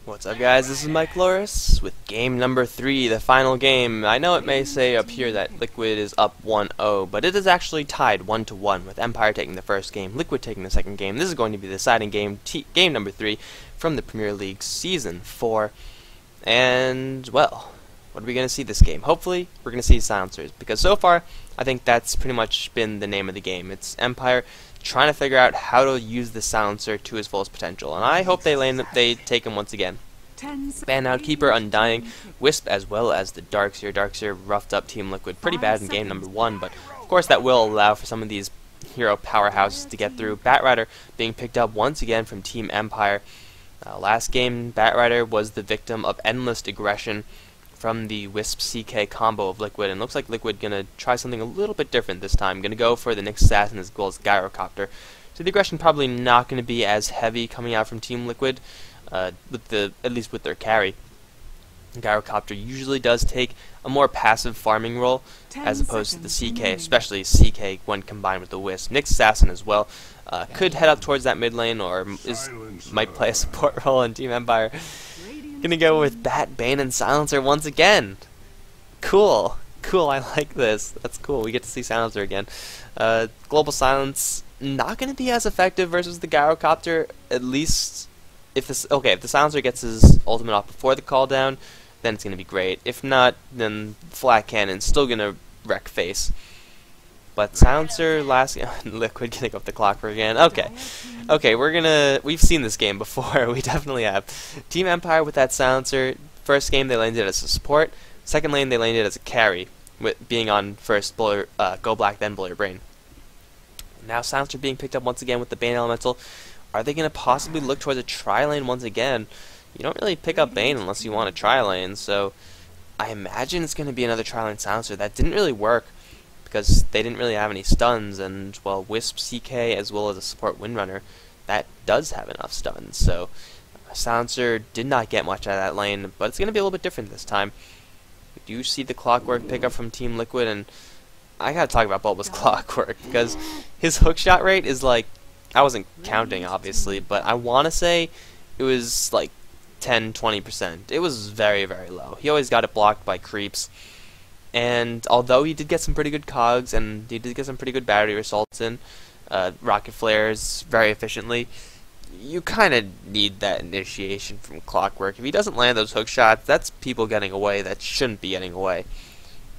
What's up, guys? This is Mike Loris with game number 3, the final game. I know it may say up here that Liquid is up 1-0, but it is actually tied 1-1 with Empire taking the first game, Liquid taking the second game. This is going to be the deciding game, game number 3 from the Premier League Season 4. And, well, what are we going to see this game? Hopefully, we're going to see silencers, because so far, I think that's pretty much been the name of the game. It's Empire trying to figure out how to use the silencer to his fullest potential, and I hope they take him once again. Ban out Keeper, Undying, Wisp, as well as the Darkseer. Darkseer roughed up Team Liquid pretty bad in game number 1, but of course that will allow for some of these hero powerhouses to get through. Batrider being picked up once again from Team Empire. Last game, Batrider was the victim of endless aggression from the Wisp CK combo of Liquid, and looks like Liquid gonna try something a little bit different this time. Gonna go for the Nyx Assassin as well as Gyrocopter. So the aggression probably not gonna be as heavy coming out from Team Liquid, at least with their carry. Gyrocopter usually does take a more passive farming role as opposed to the CK, especially CK when combined with the Wisp. Nyx Assassin as well could head up towards that mid lane, or might play a support role in Team Empire. Gonna go with Bat, Bane, and Silencer once again. Cool. Cool, I like this. That's cool. We get to see Silencer again. Global Silence, not gonna be as effective versus the Gyrocopter, at least if the Silencer gets his ultimate off before the call down, then it's gonna be great. If not, then Flat Cannon's still gonna wreck face. But Silencer Liquid getting up the clock for again. Okay, we've seen this game before. We definitely have. Team Empire with that Silencer. First game they landed as a support. Second lane they landed as a carry, with being on first Go Black, then Blow Your Brain. Now Silencer being picked up once again with the Bane Elemental. Are they gonna possibly look towards a tri-lane once again? You don't really pick up Bane unless you want a tri-lane, so I imagine it's gonna be another tri-lane Silencer. That didn't really work, because they didn't really have any stuns, and, well, Wisp, CK, as well as a support Windrunner, that does have enough stuns, so Silencer did not get much out of that lane, but it's going to be a little bit different this time. We do see the Clockwork pickup from Team Liquid, and I gotta talk about Bulba's Clockwork, because his hookshot rate is like, I wasn't counting, obviously, but I want to say it was like 10-20%. It was very, very low. He always got it blocked by creeps. And although he did get some pretty good cogs, and he did get some pretty good battery assaults in, rocket flares very efficiently, you kind of need that initiation from Clockwork. If he doesn't land those hook shots, that's people getting away that shouldn't be getting away.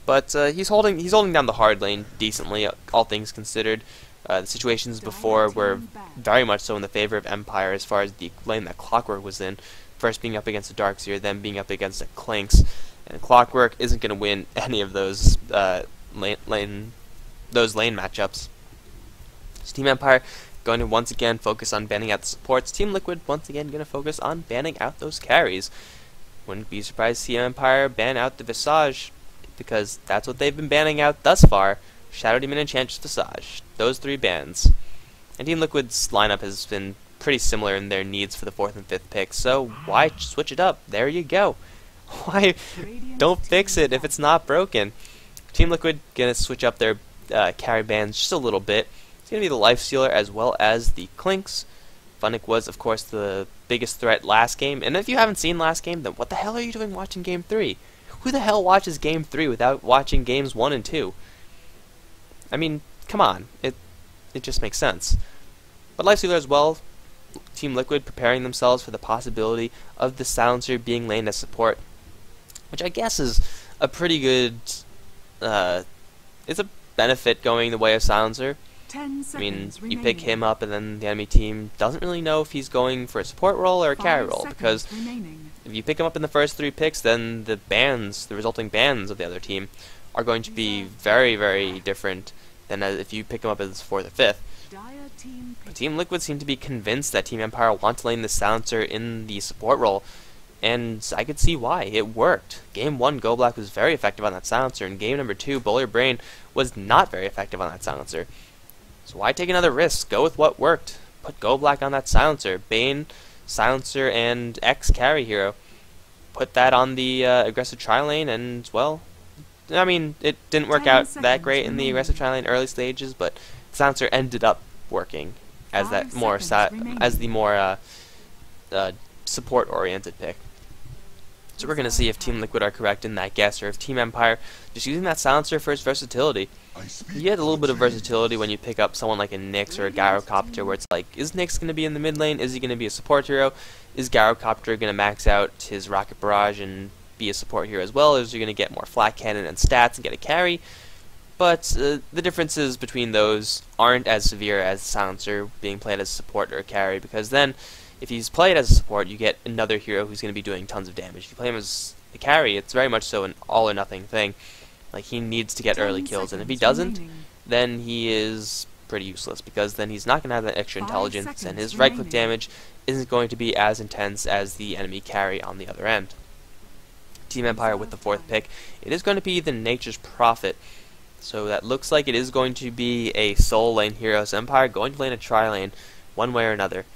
But he's holding down the hard lane decently, all things considered. The situations before were very much so in the favor of Empire as far as the lane that Clockwork was in. First being up against a Darkseer, then being up against a Clinks. And Clockwork isn't going to win any of those lane matchups. So Team Empire going to once again focus on banning out the supports. Team Liquid once again going to focus on banning out those carries. Wouldn't be surprised to see Empire ban out the Visage, because that's what they've been banning out thus far. Shadow Demon, Enchantress, Visage. Those 3 bans. And Team Liquid's lineup has been pretty similar in their needs for the 4th and 5th picks, so why switch it up? There you go. Why don't fix it if it's not broken? Team Liquid gonna switch up their carry bans just a little bit. It's gonna be the Lifestealer as well as the Clinks. Funnick was, of course, the biggest threat last game, and if you haven't seen last game, then what the hell are you doing watching Game 3? Who the hell watches Game 3 without watching Games 1 and 2? I mean, come on, it just makes sense. But Lifestealer as well. Team Liquid preparing themselves for the possibility of the Silencer being laned as support, which I guess is a pretty good, it's a benefit going the way of Silencer. I mean, you pick him up and then the enemy team doesn't really know if he's going for a support role or a carry role, because if you pick him up in the first 3 picks, then the resulting bans of the other team are going to be very, very different than if you pick him up as 4th or 5th. But Team Liquid seem to be convinced that Team Empire want to lane the Silencer in the support role, and I could see why. It worked. Game 1, Go Black was very effective on that Silencer, and game number 2, Blow Your Brain, was not very effective on that Silencer. So why take another risk? Go with what worked. Put Go Black on that Silencer. Bane, Silencer, and X carry hero. Put that on the aggressive tri-lane, and, well, I mean, it didn't work out that great in the aggressive tri-lane early stages, but Silencer ended up working as the more support-oriented pick. So we're going to see if Team Liquid are correct in that guess, or if Team Empire just using that silencer for its versatility. You get a little bit of versatility when you pick up someone like a Nyx or a Gyrocopter, where it's like, is Nyx going to be in the mid lane? Is he going to be a support hero? Is Gyrocopter going to max out his Rocket Barrage and be a support hero as well? Or is he going to get more flat cannon and stats and get a carry? But the differences between those aren't as severe as Silencer being played as a support or a carry, because then if he's played as a support, you get another hero who's going to be doing tons of damage. If you play him as a carry, it's very much so an all or nothing thing. Like, he needs to get early kills, and if he doesn't, then he is pretty useless, because then he's not going to have that extra intelligence, and his right-click damage isn't going to be as intense as the enemy carry on the other end. Team Empire with the 4th pick, it is going to be the Nature's Prophet. So that looks like it is going to be a solo lane hero. So Empire going to lane a tri-lane, one way or another.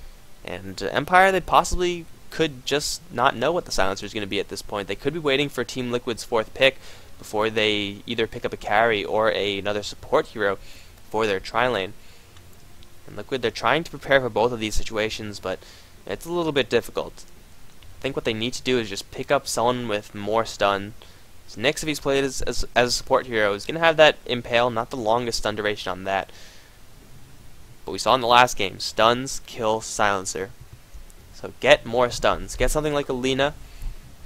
And Empire, they possibly could just not know what the silencer is going to be at this point. They could be waiting for Team Liquid's 4th pick before they either pick up a carry or another support hero for their tri-lane. And Liquid, they're trying to prepare for both of these situations, but it's a little bit difficult. I think what they need to do is just pick up someone with more stun. So Nyx, if he's played as a support hero, is going to have that Impale, not the longest stun duration on that. But we saw in the last game, stuns kill silencer. So get more stuns. Get something like Alina,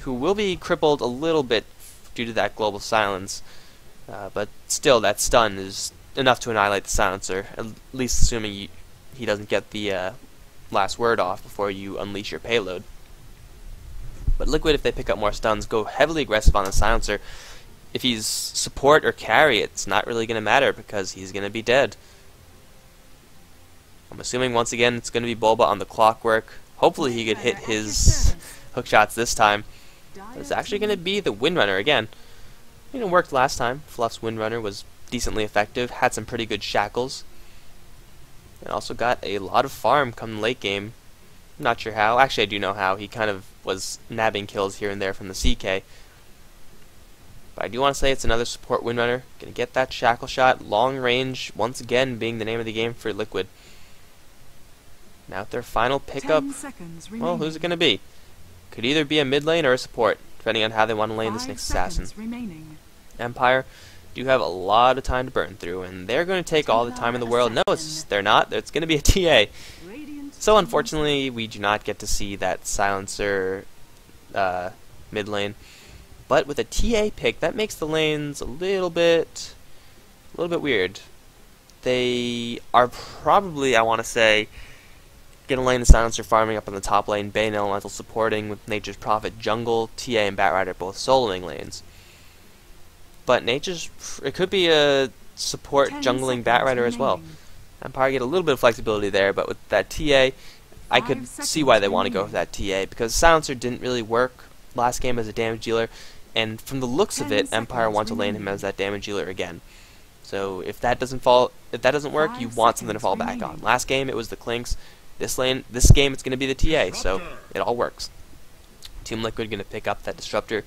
who will be crippled a little bit due to that global silence. But still, that stun is enough to annihilate the silencer, at least assuming he doesn't get the last word off before you unleash your payload. But Liquid, if they pick up more stuns, go heavily aggressive on the silencer. If he's support or carry, it's not really going to matter, because he's going to be dead. I'm assuming once again it's going to be Bulba on the clockwork. Hopefully he could hit his hook shots this time. But it's actually going to be the Windrunner again. It worked last time. Fluff's Windrunner was decently effective, had some pretty good shackles, and also got a lot of farm come late game. I'm not sure how. Actually, I do know how. He kind of was nabbing kills here and there from the CK. But I do want to say it's another support Windrunner. Gonna get that shackle shot, long range, once again being the name of the game for Liquid. Now with their final pickup, well, who's it going to be? Could either be a mid lane or a support, depending on how they want to lane this next assassin. Empire do have a lot of time to burn through, and they're going to take all the time in the world. No, they're not. It's going to be a TA. So unfortunately, we do not get to see that silencer mid lane. But with a TA pick, that makes the lanes a little bit weird. They are probably, I want to say, going to lane the silencer farming up in the top lane, Bane Elemental supporting with Nature's Prophet jungle, TA and Batrider both soloing lanes. But it could be a support jungling Batrider as well. Empire get a little bit of flexibility there, but with that TA, I could see why they want to go for that TA, because silencer didn't really work last game as a damage dealer, and from the looks of it, Empire want to lane him as that damage dealer again. So if that doesn't work, you want something to fall back on. Last game it was the Clinks. This game it's going to be the TA, so it all works. Team Liquid going to pick up that Disruptor,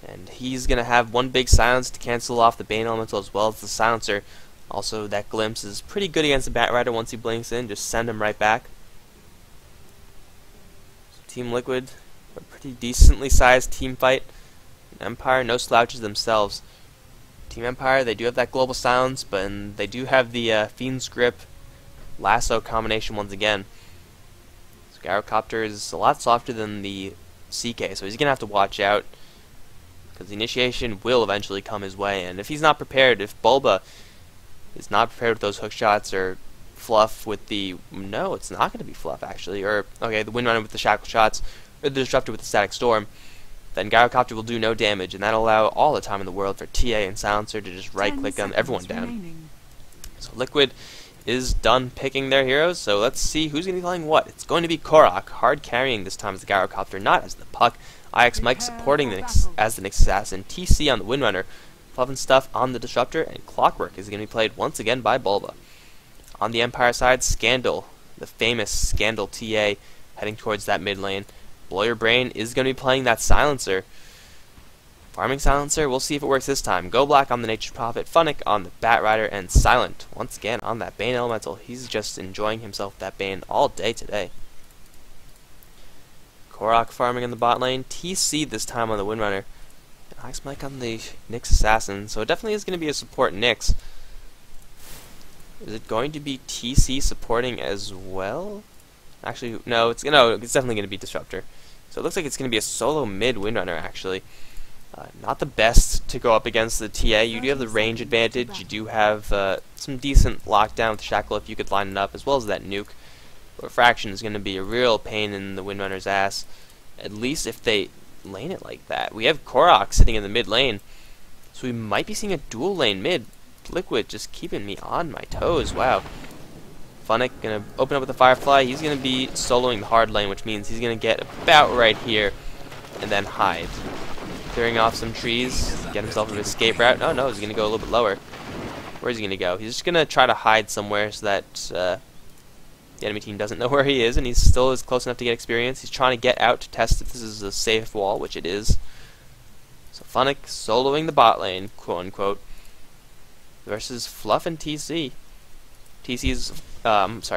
and he's going to have one big silence to cancel off the Bane Elemental as well as the silencer. Also, that Glimpse is pretty good against the Batrider once he blinks in, just send him right back. So Team Liquid, a pretty decently sized team fight. Empire, no slouches themselves. Team Empire, they do have that global silence, but they do have the Fiend's Grip lasso combination once again. So Gyrocopter is a lot softer than the CK, so he's going to have to watch out, because the initiation will eventually come his way, and if he's not prepared, if Bulba is not prepared with those hook shots, or Fluff with the... No, it's not going to be Fluff, actually. Or, okay, the Windrunner with the shackle shots, or the Disruptor with the Static Storm. Then Gyrocopter will do no damage, and that'll allow all the time in the world for TA and Silencer to just right-click everyone down. So Liquid is done picking their heroes, so let's see who's going to be playing what. It's going to be Korok, hard carrying this time as the Gyrocopter, not as the Puck. IX Mike supporting as the Nyx Assassin, TC on the Windrunner, Fluff and Stuff on the Disruptor, and Clockwork is going to be played once again by Bulba. On the Empire side, Scandal, the famous Scandal TA, heading towards that mid lane. Blow Your Brain is going to be playing that Silencer. Farming Silencer, we'll see if it works this time. Go Black on the Nature's Prophet, Funnick on the Batrider, and Silent, once again, on that Bane Elemental. He's just enjoying himself with that Bane all day today. Korok farming in the bot lane. TC this time on the Windrunner. And Ice Mike on the Nyx Assassin. So it definitely is going to be a support Nyx. Is it going to be TC supporting as well? Actually, no, it's definitely going to be Disruptor. So it looks like it's going to be a solo mid Windrunner, actually. Not the best to go up against the TA. You do have the range advantage. You do have some decent lockdown with Shackle if you could line it up, as well as that nuke. But Fraction is going to be a real pain in the Windrunner's ass, at least if they lane it like that. We have Korok sitting in the mid lane, so we might be seeing a dual lane mid. Liquid just keeping me on my toes. Wow. Funnick going to open up with the Firefly. He's going to be soloing the hard lane, which means he's going to get about right here and then hide. Clearing off some trees, get himself an escape route. Oh no, he's going to go a little bit lower. Where's he going to go? He's just going to try to hide somewhere so that the enemy team doesn't know where he is, and he still is close enough to get experience. He's trying to get out to test if this is a safe wall, which it is. So Funnick soloing the bot lane, quote unquote, versus Fluff and TC.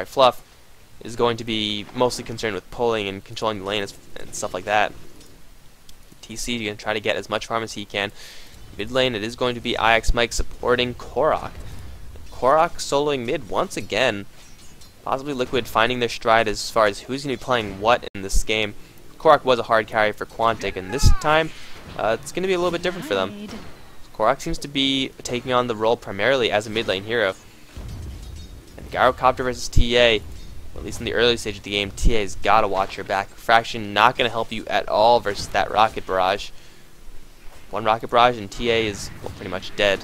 Fluff is going to be mostly concerned with pulling and controlling the lane and stuff like that. TC going to try to get as much farm as he can. Mid lane, it is going to be IX Mike supporting Korok. Korok soloing mid once again. Possibly Liquid finding their stride as far as who's going to be playing what in this game. Korok was a hard carry for Quantic, and this time it's going to be a little bit different for them. Korok seems to be taking on the role primarily as a mid lane hero. And Gyrocopter versus TA. At least in the early stage of the game, TA's got to watch her back. Fraction not going to help you at all versus that Rocket Barrage. One Rocket Barrage and TA is pretty much dead.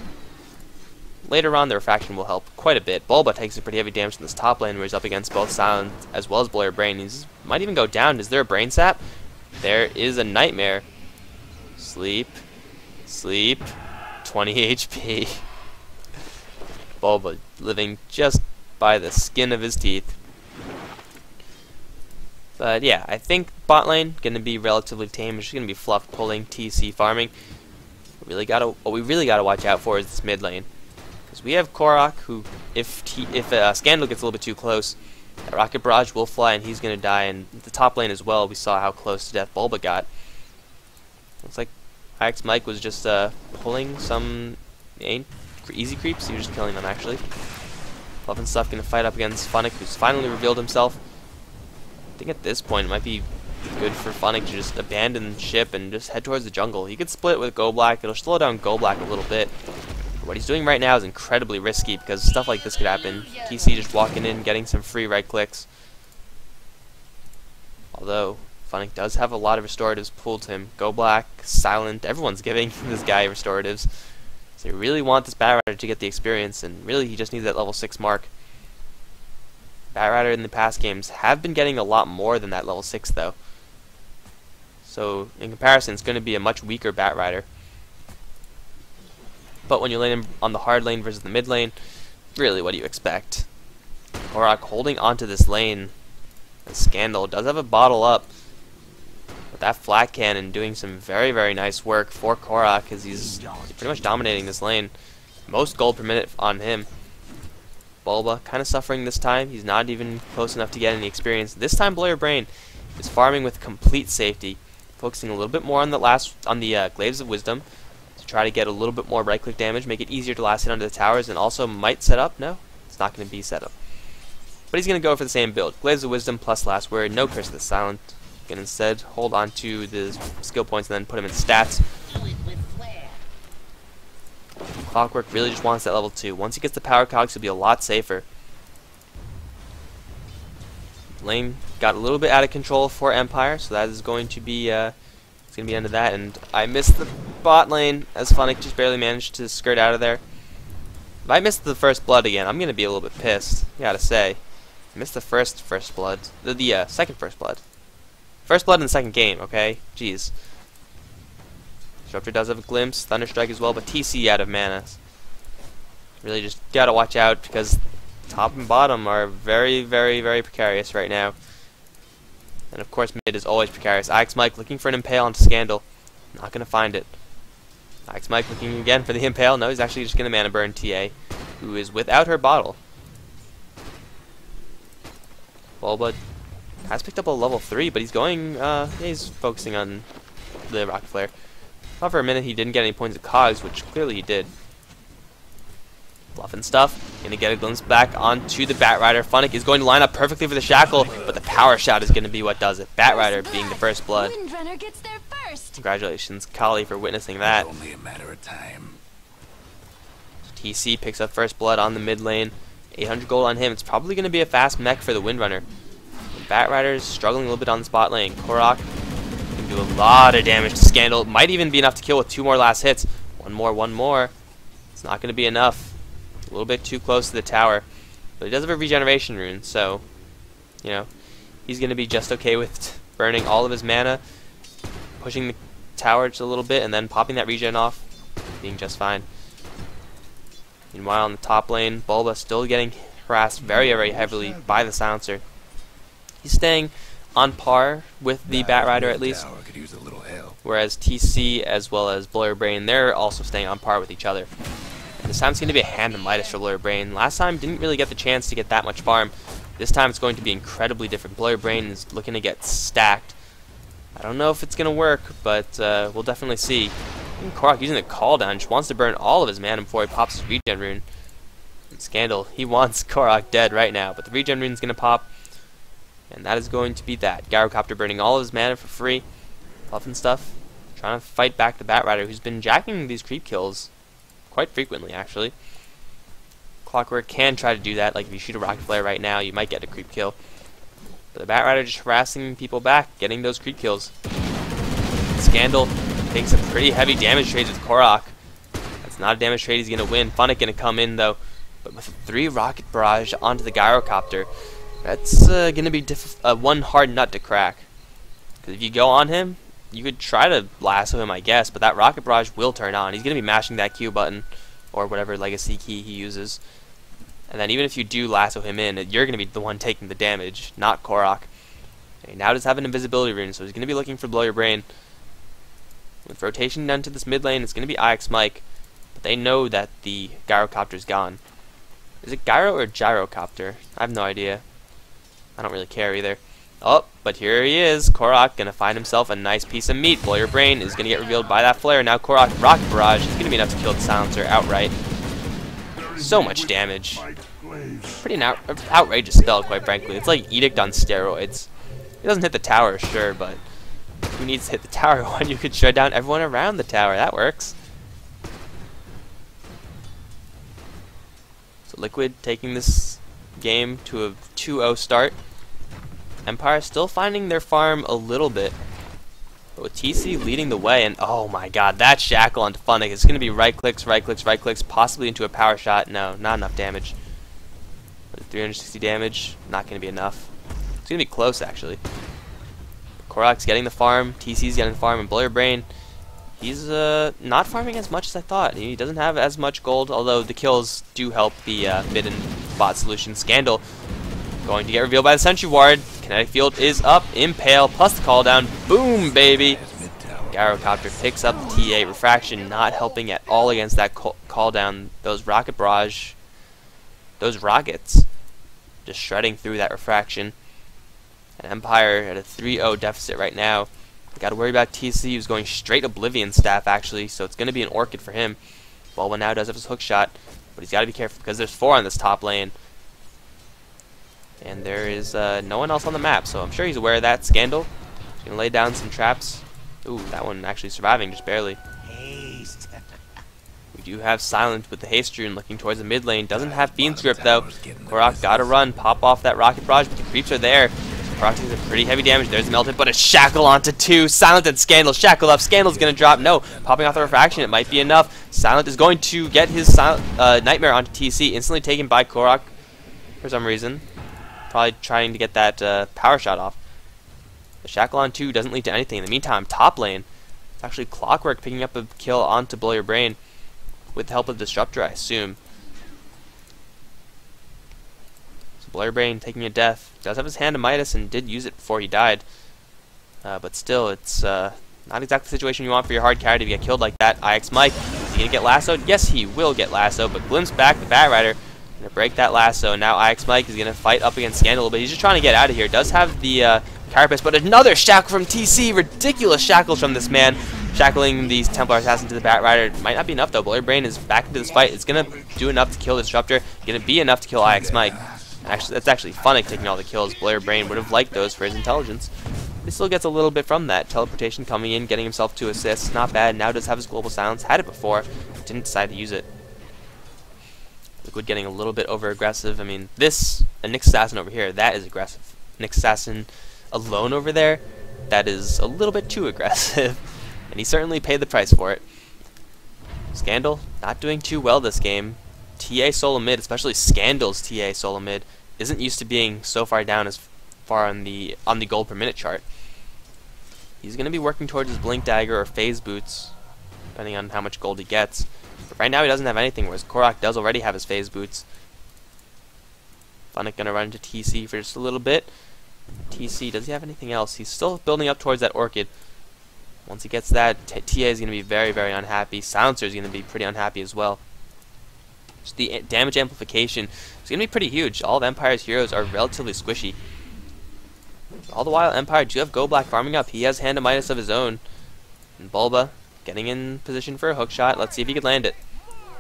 Later on, the Refraction will help quite a bit. Bulba takes some pretty heavy damage in this top lane where he's up against both Silent as well as Blair Brain. He might even go down. Is there a Brain Sap? There is a Nightmare. Sleep. Sleep. 20 HP. Bulba living just by the skin of his teeth. But yeah, I think bot lane gonna be relatively tame. It's just gonna be Fluff pulling, TC farming. What we really gotta watch out for is this mid lane, because we have Korok, who if Scandal gets a little bit too close, that Rocket Barrage will fly and he's gonna die. And the top lane as well, we saw how close to death Bulba got. Looks like IX Mike was just pulling some easy creeps. He was just killing them actually. Fluff and Stuff gonna fight up against Funnick, who's finally revealed himself. I think at this point it might be good for Funnick to just abandon ship and just head towards the jungle. He could split with Go Black. It'll slow down Go Black a little bit. But what he's doing right now is incredibly risky because stuff like this could happen. TC just walking in, getting some free right clicks. Although Funnick does have a lot of restoratives pulled to him. Go Black, Silent, everyone's giving this guy restoratives. So you really want this Batrider to get the experience, and really he just needs that level 6 mark. Batrider in the past games have been getting a lot more than that level 6 though. So in comparison, it's going to be a much weaker Batrider. But when you lane him on the hard lane versus the mid lane, really what do you expect? Korok holding onto this lane. And Scandal does have a bottle up. But that flat cannon doing some very, very nice work for Korok, because he's pretty much dominating this lane. Most gold per minute on him. Bulba kind of suffering this time. He's not even close enough to get any experience. This time Blair Brain is farming with complete safety, focusing a little bit more on the Glaives of Wisdom to try to get a little bit more right click damage, make it easier to last hit under the towers, and also might set up. No, it's not going to be set up. But he's going to go for the same build. Glaives of Wisdom plus Last Word, no Curse of the Silent. Can instead hold on to the skill points and then put him in stats. Clockwork really just wants that level 2. Once he gets the power cogs, he'll be a lot safer. Lane got a little bit out of control for Empire, so that is going to be it's going to be the end of that. And I missed the bot lane as Funnick just barely managed to skirt out of there. If I missed the first blood again, I'm going to be a little bit pissed. Gotta say, I missed the first blood, the second first blood. First blood in the second game. Okay, jeez. Disruptor does have a glimpse, Thunderstrike as well, but TC out of mana. Really just gotta watch out because top and bottom are very, very, very precarious right now. And of course mid is always precarious. IX Mike looking for an Impale onto Scandal. Not gonna find it. IX Mike looking again for the Impale. No, he's actually just gonna mana burn TA, who is without her bottle. Bulba Has picked up a level 3, but he's going, yeah, he's focusing on the rocket flare. Thought for a minute he didn't get any points of cogs, which clearly he did. Bluffing stuff. Gonna get a glimpse back onto the Batrider. Funnick is going to line up perfectly for the shackle, but the power shot is going to be what does it. Batrider being the first blood. Windrunner gets there first. Congratulations, Kali, for witnessing that. Only a matter of time. TC picks up first blood on the mid lane. 800 gold on him. It's probably going to be a fast mech for the Windrunner. The Batrider is struggling a little bit on the spot lane. Korok can do a lot of damage to Scandal. Might even be enough to kill with 2 more last hits. One more. It's not going to be enough. A little bit too close to the tower. But he does have a regeneration rune, so, you know, he's going to be just okay with burning all of his mana, pushing the tower just a little bit, and then popping that regen off, being just fine. Meanwhile, on the top lane, Bulba still getting harassed very, very heavily by the Silencer. He's staying on par with the Batrider at least, whereas TC as well as Blurbrain, they're also staying on par with each other. This time it's going to be a hand to Midas for Blurbrain. Last time didn't really get the chance to get that much farm. This time it's going to be incredibly different. Blurbrain is looking to get stacked. I don't know if it's going to work, but we'll definitely see. Korok using the call down, just wants to burn all of his mana before he pops his regen rune. And Scandal, he wants Korok dead right now, but the regen rune is going to pop, and that is going to be that. Gyrocopter burning all of his mana for free, buffing stuff, trying to fight back the Batrider, who's been jacking these creep kills quite frequently, actually. Clockwork can try to do that, like if you shoot a rocket flare right now, you might get a creep kill. But the Batrider just harassing people back, getting those creep kills. Scandal takes a pretty heavy damage trade with Korok. That's not a damage trade he's going to win. Funnick going to come in, though. But with 3 rocket barrage onto the Gyrocopter, that's going to be one hard nut to crack. Because if you go on him, you could try to lasso him, I guess, but that rocket barrage will turn on. He's going to be mashing that Q button, or whatever legacy key he uses. And then even if you do lasso him in, you're going to be the one taking the damage, not Korok. And he now does have an invisibility rune, so he's going to be looking for Blow Your Brain. With rotation done to this mid lane, it's going to be IX Mike, but they know that the Gyrocopter's gone. Is it Gyro or Gyrocopter? I have no idea. I don't really care either. Oh, but here he is. Korok going to find himself a nice piece of meat. Blow Your Brain is going to get revealed by that flare. Now Korok, Rocket Barrage is going to be enough to kill the Silencer outright. So much damage. Pretty an outrageous spell, quite frankly. It's like Edict on steroids. It doesn't hit the tower, sure, but who needs to hit the tower when you could shut down everyone around the tower? That works. So Liquid taking this game to a 2-0 start. Empire still finding their farm a little bit, but with TC leading the way, and oh my god, that shackle onto Funnick is going to be right clicks, possibly into a power shot. No, not enough damage. But 360 damage, not going to be enough. It's going to be close, actually. Korok's getting the farm, TC's getting the farm, and Blow Your Brain, he's not farming as much as I thought. He doesn't have as much gold, although the kills do help the mid and bot solution. Scandal going to get revealed by the Sentry Ward. Kinetic Field is up. Impale plus the call down. Boom, baby. Gyrocopter picks up the TA. Refraction not helping at all against that call down. Those rocket barrage, those rockets, just shredding through that refraction. And Empire at a 3-0 deficit right now. Got to worry about TC, who's going straight Oblivion Staff, actually, so it's going to be an Orchid for him. Bulba now does have his hook shot, but he's got to be careful because there's 4 on this top lane. And there is no one else on the map, so I'm sure he's aware of that. Scandal, he's going to lay down some traps. Ooh, that one actually surviving, just barely. Haste. We do have Silent with the Haste Rune looking towards the mid lane. Doesn't have Fiend's Grip, though. Korok got to run, pop off that Rocket Barrage, but the creeps are there. Korok takes a pretty heavy damage. There's Melted, but a Shackle onto 2. Silent and Scandal. Shackle up. Scandal's going to drop. No. Popping off the Refraction. It might be enough. Silent is going to get his Nightmare onto TC. Instantly taken by Korok for some reason. Probably trying to get that power shot off. The Shackle on 2 doesn't lead to anything. In the meantime, top lane, it's actually Clockwork picking up a kill onto Blow Your Brain with the help of Disruptor, I assume. Blow Your Brain taking a death. Does have his hand to Midas and did use it before he died. But still, it's not exactly the situation you want for your hard carry to get killed like that. IX Mike, is he going to get lassoed? Yes, he will get lassoed, but glimpse back the Batrider. Gonna break that lasso. Now Ix Mike is gonna fight up against Scandal a little bit. He's just trying to get out of here. Does have the carapace, but another shackle from TC. Ridiculous shackles from this man. Shackling these Templar Assassin to the Batrider might not be enough though. Blurry is back into this fight. It's gonna do enough to kill the Disruptor. Gonna be enough to kill Ix Mike. Actually, that's actually Funnick taking all the kills. Blurry would have liked those for his intelligence. He still gets a little bit from that. Teleportation coming in, getting himself 2 assists. Not bad. Now does have his global silence. Had it before. Didn't decide to use it. Liquid getting a little bit over aggressive. I mean, this, a Nyx Assassin over here, that is aggressive. Nyx Assassin alone over there, that is a little bit too aggressive. And he certainly paid the price for it. Scandal, not doing too well this game. TA solo mid, especially Scandal's TA solo mid, isn't used to being so far down as far on the gold per minute chart. He's going to be working towards his Blink Dagger or Phase Boots, depending on how much gold he gets. But right now he doesn't have anything, whereas Korok does already have his Phase Boots. Funnick going to run into TC for just a little bit. TC, does he have anything else? He's still building up towards that Orchid. Once he gets that, TA is going to be very, very unhappy. Silencer is going to be pretty unhappy as well. Just the damage amplification is going to be pretty huge. All of Empire's heroes are relatively squishy. All the while, Empire do have Go Black farming up. He has Hand of Midas of his own. And Bulba getting in position for a hook shot. Let's see if he can land it.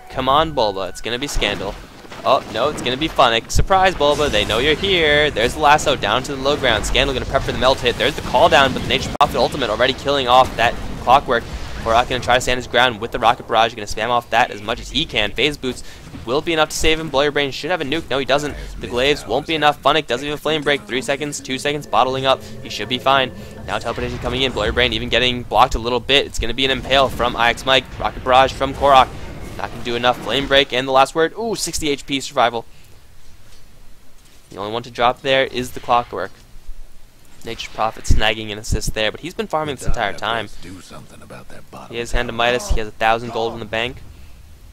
Come on, Bulba. It's going to be Scandal. Oh, no, it's going to be Funnick. Surprise, Bulba. They know you're here. There's the lasso down to the low ground. Scandal going to prep for the melt hit. There's the call down, but the Nature Prophet ultimate already killing off that Clockwork. Korok going to try to stand his ground with the Rocket Barrage. Going to spam off that as much as he can. Phase Boots will be enough to save him. Blurry should have a nuke. No, he doesn't. The Glaives won't be enough. Funnick doesn't even Flame Break. 3 seconds, 2 seconds, bottling up. He should be fine. Now Teleportation coming in. Blurry even getting blocked a little bit. It's going to be an Impale from Ix Mike. Rocket Barrage from Korok. Not going to do enough. Flame Break and the last word. Ooh, 60 HP survival. The only one to drop there is the Clockwork. Nature's Prophet snagging an assist there, but he's been farming this entire time. He has Hand of Midas. He has 1,000 gold in the bank.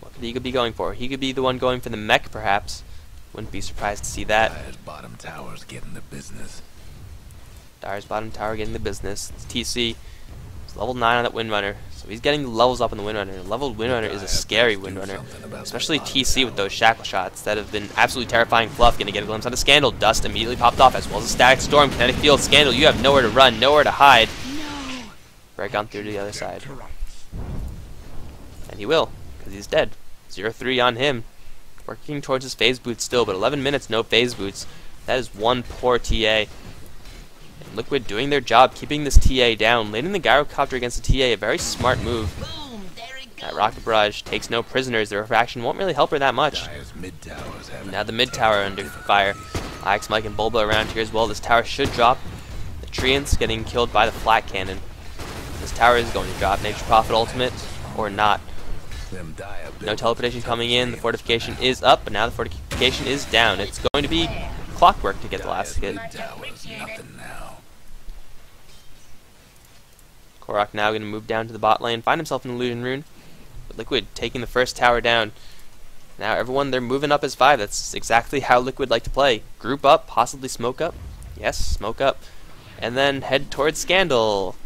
What could he be going for? He could be the one going for the mech, perhaps. Wouldn't be surprised to see that. Dyer's bottom tower's getting the business. Dyer's bottom tower getting the business. It's TC. He's level 9 on that Windrunner. So he's getting the levels up on the Windrunner. Leveled Windrunner is a scary Windrunner. Especially TC with those shackle shots that have been absolutely terrifying. Fluff gonna get a glimpse on the Scandal. Dust immediately popped off, as well as a Static Storm. Kinetic Field. Scandal, you have nowhere to run, nowhere to hide. Break on through to the other side. And he will, because he's dead. 0-3 on him. Working towards his Phase Boots still, but 11 minutes, no Phase Boots. That is one poor TA. And Liquid doing their job, keeping this TA down. Landing the Gyrocopter against the TA, a very smart move. That Rocket Barrage takes no prisoners. The refraction won't really help her that much. Now the mid tower under fire. Ix Mike and Bulba around here as well. This tower should drop. The Treants getting killed by the Flat Cannon. This tower is going to drop. Nature's Prophet ultimate or not. No teleportation coming in. The fortification is up, but now the fortification is down. It's going to be Clockwork to get the last hit. Korok now going to move down to the bot lane, find himself an Illusion Rune. But Liquid taking the first tower down. Now everyone, they're moving up as 5. That's exactly how Liquid like to play. Group up, possibly smoke up. Yes, smoke up. And then head towards Scandal.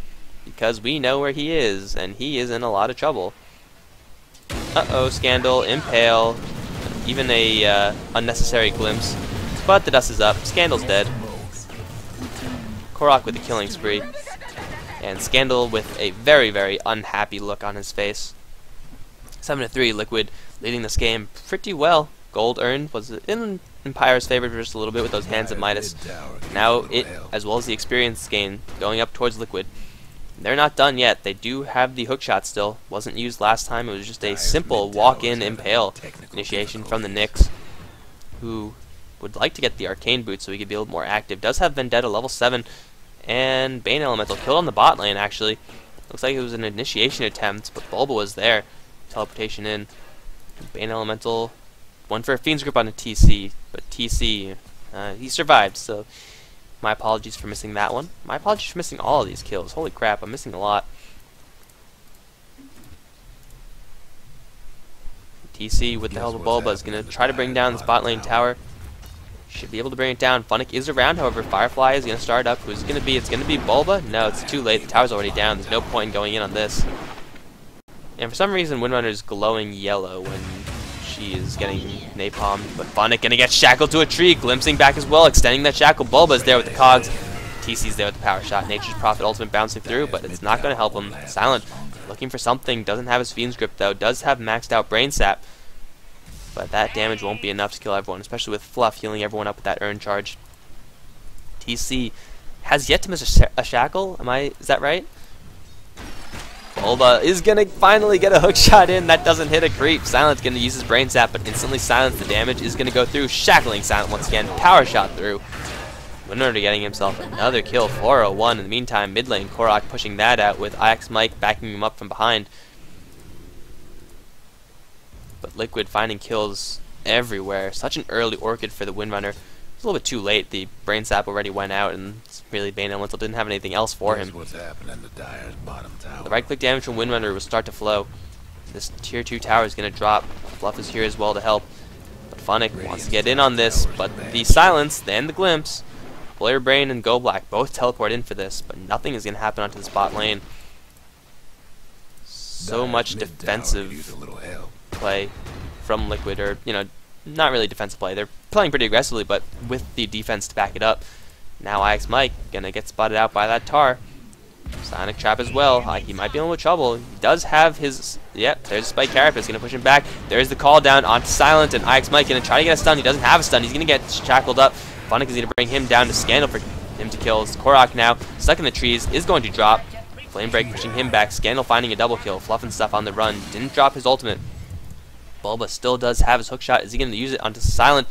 Because we know where he is, and he is in a lot of trouble. Uh-oh, Scandal, Impale, even a unnecessary glimpse. But the dust is up. Scandal's dead. Korok with a killing spree. And Scandal with a very, very unhappy look on his face. 7-3, Liquid leading this game pretty well. Gold earned was in Empire's favor just a little bit with those Hands of Midas. Now it, as well as the experience gain, going up towards Liquid. They're not done yet. They do have the hookshot still. Wasn't used last time. It was just a simple walk-in Impale initiation from the Nyx, who would like to get the Arcane Boot so he could be a little more active. Does have Vendetta level 7 and Bane Elemental killed on the bot lane actually. Looks like it was an initiation attempt, but Bulba was there. Teleportation in. Bane Elemental went for a Fiend's Grip on a TC, but TC, he survived, so my apologies for missing that one. My apologies for missing all of these kills. Holy crap, I'm missing a lot. TC with the help of Bulba is going to try to bring down this bot lane tower. Should be able to bring it down. Funnick is around, however. Firefly is going to start up. Who's going to be? It's going to be Bulba? No, it's too late. The tower's already down. There's no point in going in on this. And for some reason, Windrunner is glowing yellow when She is getting napalmed, but Funnick gonna get shackled to a tree, glimpsing back as well, extending that shackle. Bulba's there with the cogs. TC's there with the power shot. Nature's Prophet ultimate bouncing through, but it's not gonna help him. Silent looking for something, doesn't have his Fiend's Grip though, does have maxed out Brain Sap, but that damage won't be enough to kill everyone, especially with Fluff healing everyone up with that Urn Charge. TC has yet to miss a shackle, is that right? Bulba is gonna finally get a hook shot in. That doesn't hit a creep. Silent's gonna use his Brain Sap, but instantly silence. The damage is gonna go through. Shackling Silent once again. Power shot through. Winner getting himself another kill. 401. In the meantime, mid lane, Korok pushing that out with Ix Mike backing him up from behind. But Liquid finding kills everywhere. Such an early Orchid for the Windrunner. It's a little bit too late. The Brain Sap already went out, and really Bane Elemental didn't have anything else for him. What's happening to Dyer's bottom tower. The right-click damage from Windrunner will start to flow. This tier 2 tower is going to drop. Fluff is here as well to help. But Funnick wants to get in on this, but the silence and the glimpse, Player Brain and Go Black both teleport in for this, but nothing is going to happen onto the spot lane. So much defensive play from Liquid, or, you know, not really defensive play. They're playing pretty aggressively, but with the defense to back it up. Now Ix Mike gonna get spotted out by that Tar. Sonic Trap as well. He might be in a little trouble. He does have his... Yep, there's Spike Carapace gonna push him back. There's the call down onto Silent, and Ix Mike gonna try to get a stun. He doesn't have a stun. He's gonna get shackled up. Funnick is gonna bring him down to Scandal for him to kill. Korok now stuck in the trees, is going to drop. Flame Break pushing him back. Scandal finding a double kill. Fluff and Stuff on the run. Didn't drop his ultimate. Bulba still does have his hook shot. Is he going to use it onto Silent?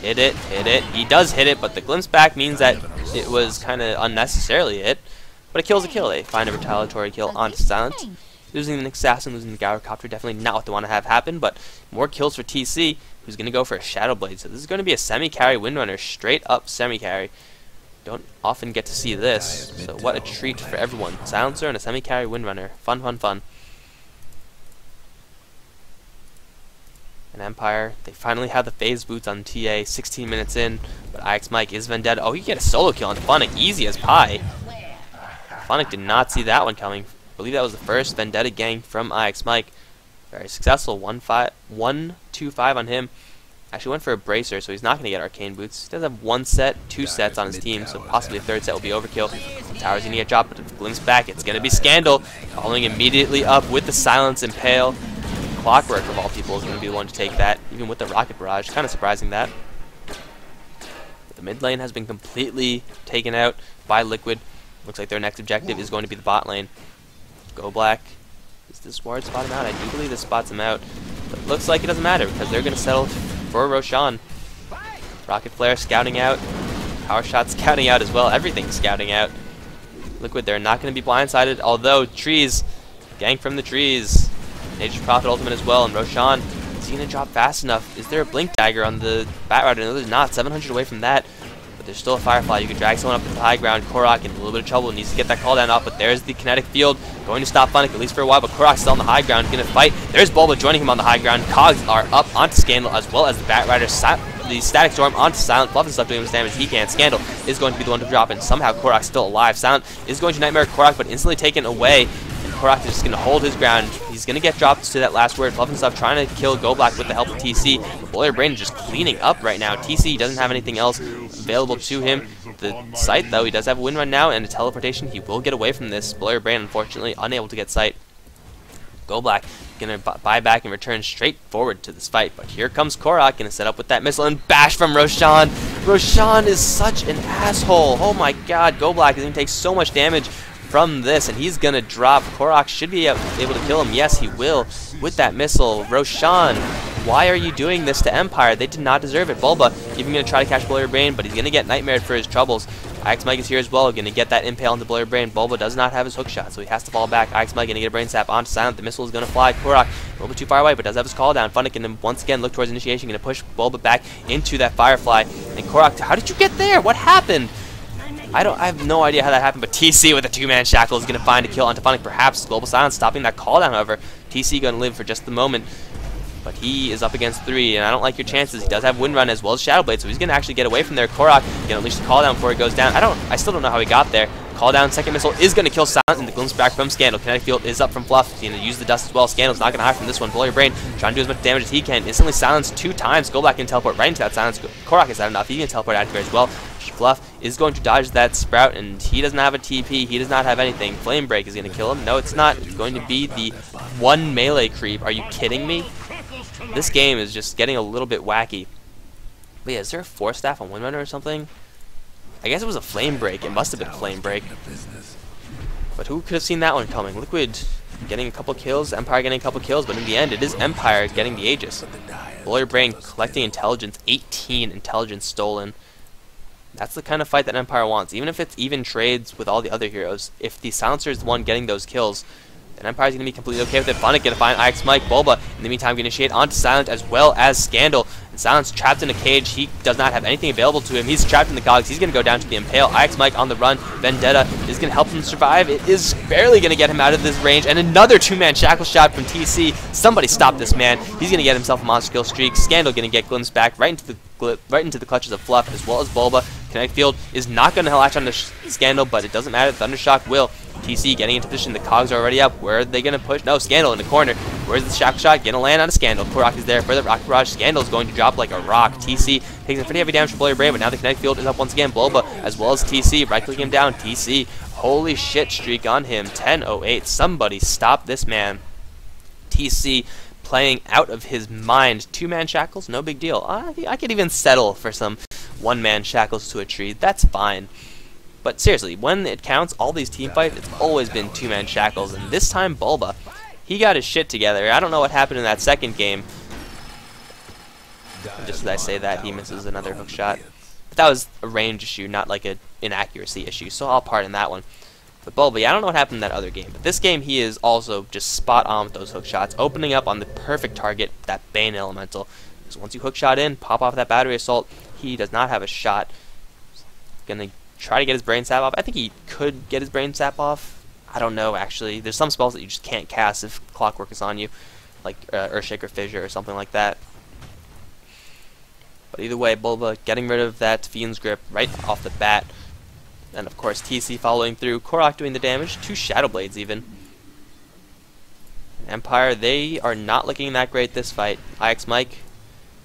Hit it, hit it. He does hit it, but the glimpse back means that it was kind of unnecessarily hit. But a kill's a kill. They find a retaliatory kill onto Silent. Losing the Assassin, losing the Gyrocopter, definitely not what they want to have happen, but more kills for TC, who's going to go for a Shadow Blade. So this is going to be a semi-carry Windrunner, straight up semi-carry. Don't often get to see this, so what a treat for everyone. Silencer and a semi-carry Windrunner. Fun, fun, fun. And Empire, they finally have the phase boots on TA, 16 minutes in, but Ix Mike is Vendetta. Oh, he can get a solo kill on Funnick, easy as pie. Funnick did not see that one coming. I believe that was the first Vendetta gang from Ix Mike. Very successful, 1-2-5 on him. Actually went for a Bracer, so he's not going to get Arcane Boots. He does have one set, two sets on his team, so possibly a third set will be overkill. The tower's going to get dropped, but if it glimpse back, it's going to be Scandal, calling immediately up with the Silence Impale. Clockwork, of all people, is going to be the one to take that, even with the Rocket Barrage. Kind of surprising that. But the mid lane has been completely taken out by Liquid. Looks like their next objective is going to be the bot lane. Go Black. Is this Ward spot him out? I do believe this spots him out. But it looks like it doesn't matter, because they're going to settle for Roshan. Rocket Flare scouting out. Power Shot scouting out as well. Everything's scouting out. Liquid, they're not going to be blindsided, although trees, gang from the trees. Nature's Prophet ultimate as well, and Roshan is he going to drop fast enough? Is there a Blink Dagger on the Batrider? No, there's not. 700 away from that, but there's still a Firefly. You can drag someone up to the high ground. Korok in a little bit of trouble, needs to get that call down off, but there's the Kinetic Field going to stop Funnick, at least for a while, but Korok's still on the high ground, going to fight. There's Bulba joining him on the high ground. Cogs are up onto Scandal, as well as the Batrider. The Static Storm onto Silent. Fluff and Stuff doing his damage he can. Scandal is going to be the one to drop, and somehow Korok's still alive. Silent is going to Nightmare Korok, but instantly taken away. Korok is just going to hold his ground. He's going to get dropped to that last word. Fluff and Stuff trying to kill Go Black with the help of TC. But Boiler Brain is just cleaning up right now. TC doesn't have anything else available to him. The Sight, though, he does have a Wind Run now and a Teleportation. He will get away from this. Boiler Brain, unfortunately, unable to get Sight. Go Black going to buy back and return straight forward to this fight. But here comes Korok, going to set up with that missile and bash from Roshan. Roshan is such an asshole. Oh my god, Go Black is going to take so much damage from this, and he's gonna drop. Korok should be able to kill him. Yes, he will with that missile. Roshan, why are you doing this to Empire? They did not deserve it. Bulba even gonna try to catch Boiler Brain, but he's gonna get nightmared for his troubles. Ix Mike is here as well, gonna get that impale into Boiler Brain. Bulba does not have his hook shot, so he has to fall back. Ix Mike gonna get a Brain Sap onto Silent. The missile is gonna fly. Korok a little bit too far away, but does have his call down. Funnick gonna once again look towards initiation, gonna push Bulba back into that Firefly. And Korok, how did you get there? What happened? I have no idea how that happened, but TC with a two-man shackle is going to find a kill onto Funnick. Perhaps Global Silence stopping that call down, however. TC going to live for just the moment, but he is up against 3, and I don't like your chances. He does have Wind Run as well as Shadow Blade, so he's going to actually get away from there. Korok going to unleash the call down before he goes down. I still don't know how he got there. Call down second missile is going to kill Silent, and the glimpse back from Scandal. Kinetic field is up from Fluff. He's going to use the dust as well. Scandal's not going to hide from this one. Blow your brain, trying to do as much damage as he can. Instantly silenced 2 times. Goldblack can teleport right into that silence. Korok is not enough. He can teleport out of here as well. Fluff is going to dodge that Sprout, and he doesn't have a TP. He does not have anything. Flame Break is going to kill him. No, it's not. It's going to be the 1 melee creep. Are you kidding me? This game is just getting a little bit wacky. But yeah, is there a 4-staff on Windrunner or something? I guess it was a Flame Break. It must have been a Flame Break. But who could have seen that one coming? Liquid getting a couple kills, Empire getting a couple kills, but in the end, it is Empire getting the Aegis. Blow your brain collecting intelligence, 18 intelligence stolen. That's the kind of fight that Empire wants. Even if it's even trades with all the other heroes, if the Silencer is the one getting those kills, then Empire's going to be completely okay with it. Funnick going to find IX Mike, Bulba, in the meantime, going to initiate onto Silent as well as Scandal. And Silent's trapped in a cage. He does not have anything available to him. He's trapped in the cogs. He's going to go down to the Impale. IX Mike on the run. Vendetta is going to help him survive. It is barely going to get him out of this range. And another 2-man shackle shot from TC. Somebody stop this man. He's going to get himself a monster kill streak. Scandal going to get glimpse back right into the clutches of Fluff as well as Bulba. Kinetic field is not going to latch on the Scandal, but it doesn't matter. Thundershock will. TC getting into position. The cogs are already up. Where are they going to push? No, Scandal in the corner. Where's the shackle shot? Going to land on a Scandal. Korok is there for the Rocket Barrage. Scandal is going to drop like a rock. TC takes a pretty heavy damage from Blow Your Brain, but now the kinetic field is up once again. Bloba as well as TC. Right-clicking him down. TC. Holy shit streak on him. 10:08. Somebody stop this man. TC playing out of his mind. 2-man shackles, no big deal. I could even settle for some 1-man shackles to a tree. That's fine. But seriously, when it counts, all these team fights, it's always been 2-man shackles. And this time, Bulba, he got his shit together. I don't know what happened in that second game. And just as I say that, he misses another hook shot. But that was a range issue, not like an inaccuracy issue. So I'll pardon that one. But Bulba, I don't know what happened in that other game. But this game, he is also just spot on with those hook shots, opening up on the perfect target, that Bane Elemental. Because once you hook shot in, pop off that battery assault, he does not have a shot. Gonna try to get his brain sap off. I think he could get his brain sap off. I don't know, actually. There's some spells that you just can't cast if Clockwork is on you, like Earthshaker Fissure or something like that. But either way, Bulba getting rid of that Fiend's Grip right off the bat. And of course, TC following through. Korok doing the damage. 2 Shadow Blades even. Empire, they are not looking that great this fight. IX Mike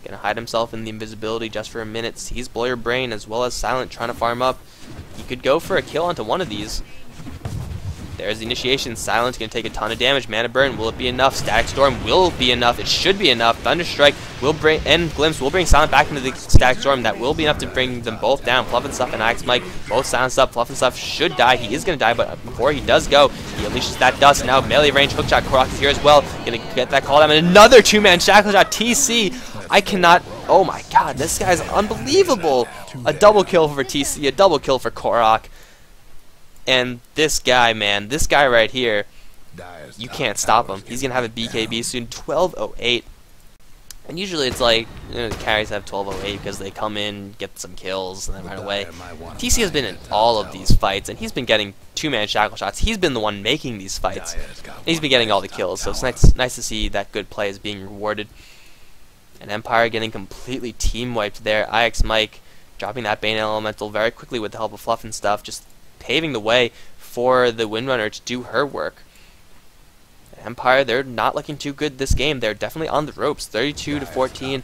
gonna hide himself in the invisibility just for a minute. Sees Blow Your Brain as well as Silent trying to farm up. He could go for a kill onto one of these. There's the initiation. Silent's going to take a ton of damage. Mana Burn, will it be enough? Static Storm will be enough. It should be enough. Thunderstrike will bring, and Glimpse will bring Silent back into the Static Storm. That will be enough to bring them both down. Fluff and Stuff and IX Mike, both silenced up. Fluff and Stuff should die. He is going to die, but before he does go, he unleashes that dust. Now melee range hookshot. Korok is here as well. Going to get that call down. And another 2-man shackle shot. TC, I cannot, oh my god, this guy's unbelievable. A double kill for TC, a double kill for Korok. And this guy, man, this guy right here, you can't stop him. He's going to have a BKB soon. 12:08. And usually it's like, you know, the carries have 12:08 because they come in, get some kills, and then right away. TC has been in all of these fights, and he's been getting 2-man shackle shots. He's been the one making these fights. And he's been getting all the kills, so it's nice to see that good play is being rewarded. And Empire getting completely team wiped there. IX Mike dropping that Bane Elemental very quickly with the help of Fluff and Stuff, just paving the way for the Windrunner to do her work. Empire, they're not looking too good this game. They're definitely on the ropes. 32-14.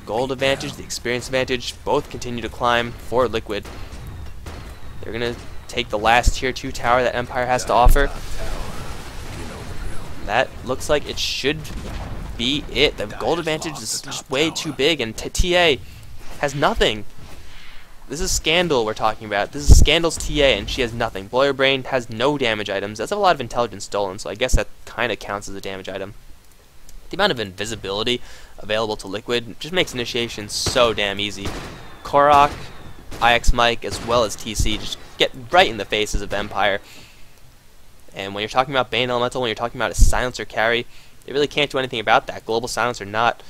Gold advantage, the experience advantage, both continue to climb for Liquid. They're going to take the last Tier 2 tower that Empire has to offer. That looks like it should be it. The gold advantage is just way too big, and TA has nothing. This is Scandal we're talking about. This is Scandal's TA, and she has nothing. Blow Your Brain has no damage items. That's a lot of intelligence stolen, so I guess that kind of counts as a damage item. The amount of invisibility available to Liquid just makes initiation so damn easy. Korok, IX Mike, as well as TC just get right in the faces of Empire. And when you're talking about Bane Elemental, when you're talking about a silencer carry, they really can't do anything about that. Global silence or not.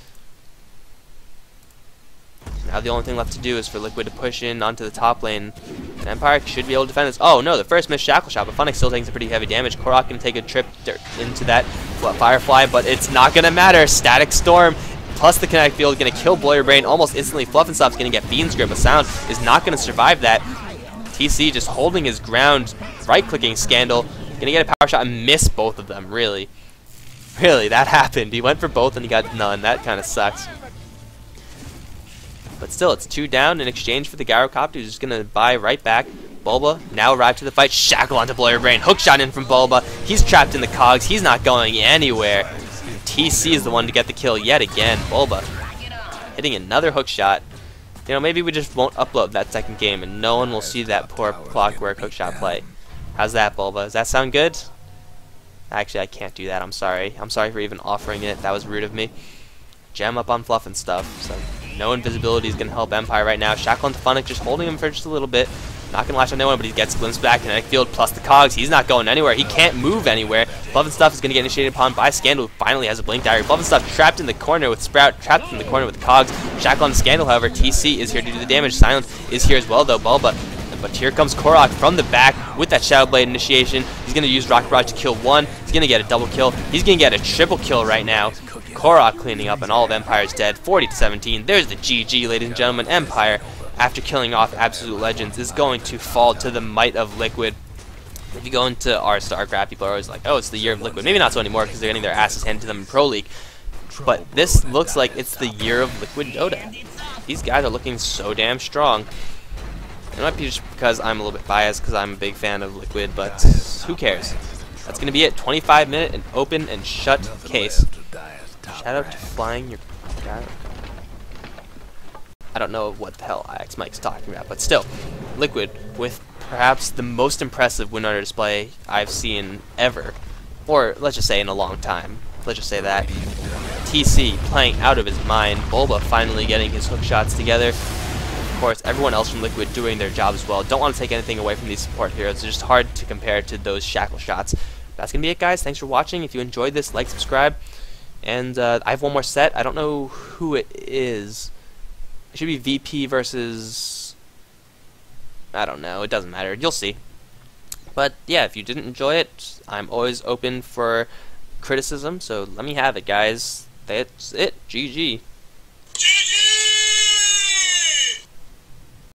Now the only thing left to do is for Liquid to push in onto the top lane. And Empire should be able to defend this. Oh no, the first missed shackle shot, but Funnick still takes a pretty heavy damage. Korok can take a trip into that Firefly, but it's not going to matter. Static Storm plus the kinetic field going to kill Blow Your Brain almost instantly. Fluff and Stuff's going to get Fiend's Grip, but Sound is not going to survive that. TC just holding his ground, right-clicking Scandal, gonna get a power shot and miss both of them, really. Really, that happened. He went for both and he got none. That kind of sucks. But still, it's 2 down in exchange for the Gyrocopter, who's just gonna buy right back. Bulba now arrived to the fight. Shackle onto Blur Brain. Hookshot in from Bulba. He's trapped in the cogs. He's not going anywhere. TC is the one to get the kill yet again. Bulba hitting another hookshot. You know, maybe we just won't upload that second game and no one will see that poor Clockwork hookshot play. How's that, Bulba? Does that sound good? Actually, I can't do that. I'm sorry. I'm sorry for even offering it. That was rude of me. Gem up on Fluff and stuff. So no invisibility is going to help Empire right now. Shackle onto Funnick, just holding him for just a little bit. Not going to latch on no one, but he gets glimpsed back. Kinetic Field plus the cogs. He's not going anywhere. He can't move anywhere. Fluff and Stuff is going to get initiated upon by Scandal, who finally has a Blink Dagger. Fluff and Stuff trapped in the corner with Sprout, trapped in the corner with the cogs. Shackle on Scandal, however. TC is here to do the damage. Silence is here as well, though. Bulba. But here comes Korok from the back with that Shadow Blade initiation. He's going to use Rocket Barrage to kill one. He's going to get a double kill. He's going to get a triple kill right now. Korok cleaning up and all of Empire's dead. 40-17. There's the GG, ladies and gentlemen. Empire, after killing off Absolute Legends, is going to fall to the might of Liquid. If you go into our StarCraft, people are always like, oh, it's the year of Liquid. Maybe not so anymore because they're getting their asses handed to them in Pro League. But this looks like it's the year of Liquid Dota. These guys are looking so damn strong. It might be just because I'm a little bit biased because I'm a big fan of Liquid, but who cares? That's going to be it. 25-minute and open and shut case. Shout out to Flying Your... I don't know what the hell IX Mike's talking about, but still, Liquid with perhaps the most impressive win under display I've seen ever, or let's just say in a long time. Let's just say that. TC playing out of his mind. Bulba finally getting his hook shots together. Of course, everyone else from Liquid doing their job as well. Don't want to take anything away from these support heroes. It's just hard to compare to those Shackle shots. That's going to be it, guys. Thanks for watching. If you enjoyed this, like, subscribe. And I have one more set. I don't know who it is. It should be VP versus... I don't know. It doesn't matter. You'll see. But, yeah, if you didn't enjoy it, I'm always open for criticism. So let me have it, guys. That's it. GG.